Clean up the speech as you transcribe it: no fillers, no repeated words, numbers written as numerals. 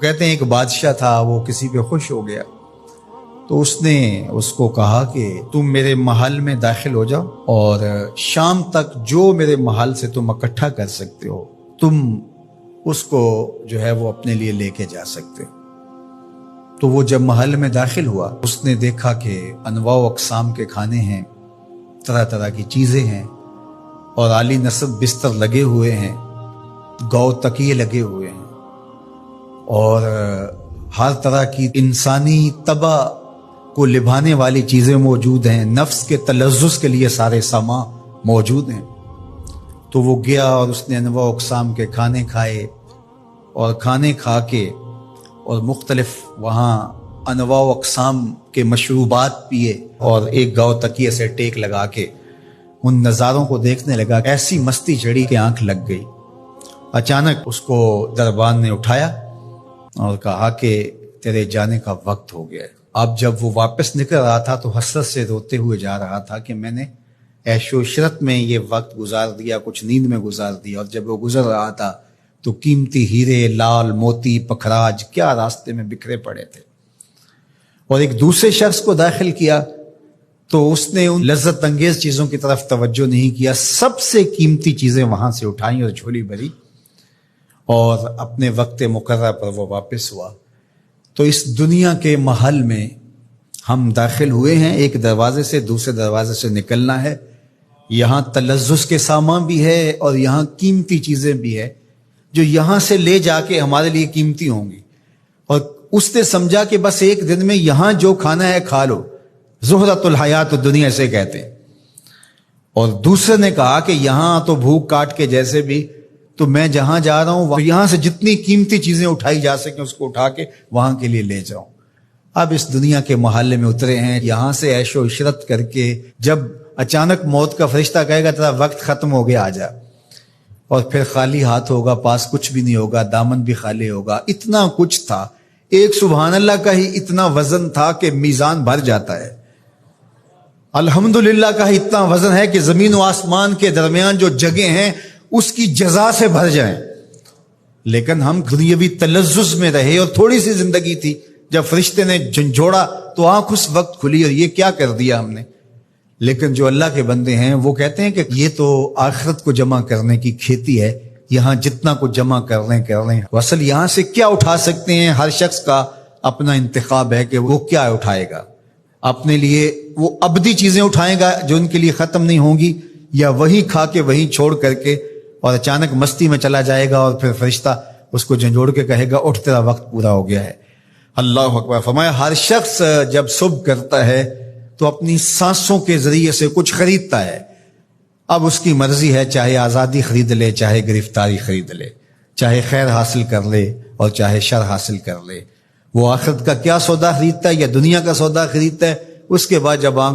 کہتے ہیں ایک بادشاہ تھا، وہ کسی پہ خوش ہو گیا تو اس نے اس کو کہا کہ تم میرے محل میں داخل ہو جاؤ اور شام تک جو میرے محل سے تم اکٹھا کر سکتے ہو تم اس کو جو ہے وہ اپنے لیے لے کے جا سکتے ہو۔ تو وہ جب محل میں داخل ہوا اس نے دیکھا کہ انواع و اقسام کے کھانے ہیں، طرح طرح کی چیزیں ہیں اور عالی نصب بستر لگے ہوئے ہیں، گو تکیے لگے ہوئے ہیں اور ہر طرح کی انسانی طبع کو لبھانے والی چیزیں موجود ہیں، نفس کے تلذذ کے لیے سارے سامان موجود ہیں۔ تو وہ گیا اور اس نے انواع و اقسام کے کھانے کھائے اور کھانے کھا کے اور مختلف وہاں انواع و اقسام کے مشروبات پیے اور ایک گاؤ تکیے سے ٹیک لگا کے ان نظاروں کو دیکھنے لگا۔ ایسی مستی چڑھی کہ آنکھ لگ گئی۔ اچانک اس کو دربان نے اٹھایا اور کہا کہ تیرے جانے کا وقت ہو گیا ہے۔ اب جب وہ واپس نکل رہا تھا تو حسرت سے روتے ہوئے جا رہا تھا کہ میں نے عیش و عشرت میں یہ وقت گزار دیا، کچھ نیند میں گزار دیا، اور جب وہ گزر رہا تھا تو قیمتی ہیرے، لال موتی، پکھراج کیا راستے میں بکھرے پڑے تھے۔ اور ایک دوسرے شخص کو داخل کیا تو اس نے ان لذت انگیز چیزوں کی طرف توجہ نہیں کیا، سب سے قیمتی چیزیں وہاں سے اٹھائیں اور جھولی بھری اور اپنے وقت مقررہ پر وہ واپس ہوا۔ تو اس دنیا کے محل میں ہم داخل ہوئے ہیں، ایک دروازے سے دوسرے دروازے سے نکلنا ہے۔ یہاں تلذذ کے سامان بھی ہے اور یہاں قیمتی چیزیں بھی ہے جو یہاں سے لے جا کے ہمارے لیے قیمتی ہوں گی، اور اس نے سمجھا کہ بس ایک دن میں یہاں جو کھانا ہے کھا لو، زہرۃ الحیات الدنیا سے کہتے ہیں۔ اور دوسرے نے کہا کہ یہاں تو بھوک کاٹ کے جیسے بھی تو میں جہاں جا رہا ہوں یہاں سے جتنی قیمتی چیزیں اٹھائی جا سکیں اس کو اٹھا کے وہاں کے لیے لے جاؤں۔ اب اس دنیا کے محلے میں اترے ہیں، یہاں سے عیش و عشرت کر کے جب اچانک موت کا فرشتہ کہے گا تیرا وقت ختم ہو گیا، آ جا، اور پھر خالی ہاتھ ہوگا، پاس کچھ بھی نہیں ہوگا، دامن بھی خالی ہوگا۔ اتنا کچھ تھا، ایک سبحان اللہ کا ہی اتنا وزن تھا کہ میزان بھر جاتا ہے، الحمدللہ کا ہی اتنا وزن ہے کہ زمین و آسمان کے درمیان جو جگہ ہیں اس کی جزا سے بھر جائیں۔ لیکن ہم دنیاوی تلذذ میں رہے اور تھوڑی سی زندگی تھی، جب فرشتے نے جھنجھوڑا تو آنکھ اس وقت کھلی اور یہ کیا کر دیا ہم نے۔ لیکن جو اللہ کے بندے ہیں وہ کہتے ہیں کہ یہ تو آخرت کو جمع کرنے کی کھیتی ہے، یہاں جتنا کچھ جمع کر لیں۔ اصل یہاں سے کیا اٹھا سکتے ہیں، ہر شخص کا اپنا انتخاب ہے کہ وہ کیا اٹھائے گا۔ اپنے لیے وہ ابدی چیزیں اٹھائے گا جو ان کے لیے ختم نہیں ہوں گی، یا وہیں کھا کے وہیں چھوڑ کر کے اور اچانک مستی میں چلا جائے گا اور پھر فرشتہ اس کو جھنجھوڑ کے کہے گا اٹھ تیرا وقت پورا ہو گیا ہے۔ اللہ اکبر۔ فرمایا ہر شخص جب صبح کرتا ہے تو اپنی سانسوں کے ذریعے سے کچھ خریدتا ہے۔ اب اس کی مرضی ہے، چاہے آزادی خرید لے، چاہے گرفتاری خرید لے، چاہے خیر حاصل کر لے اور چاہے شر حاصل کر لے۔ وہ آخرت کا کیا سودا خریدتا ہے یا دنیا کا سودا خریدتا ہے، اس کے بعد جب آنکھ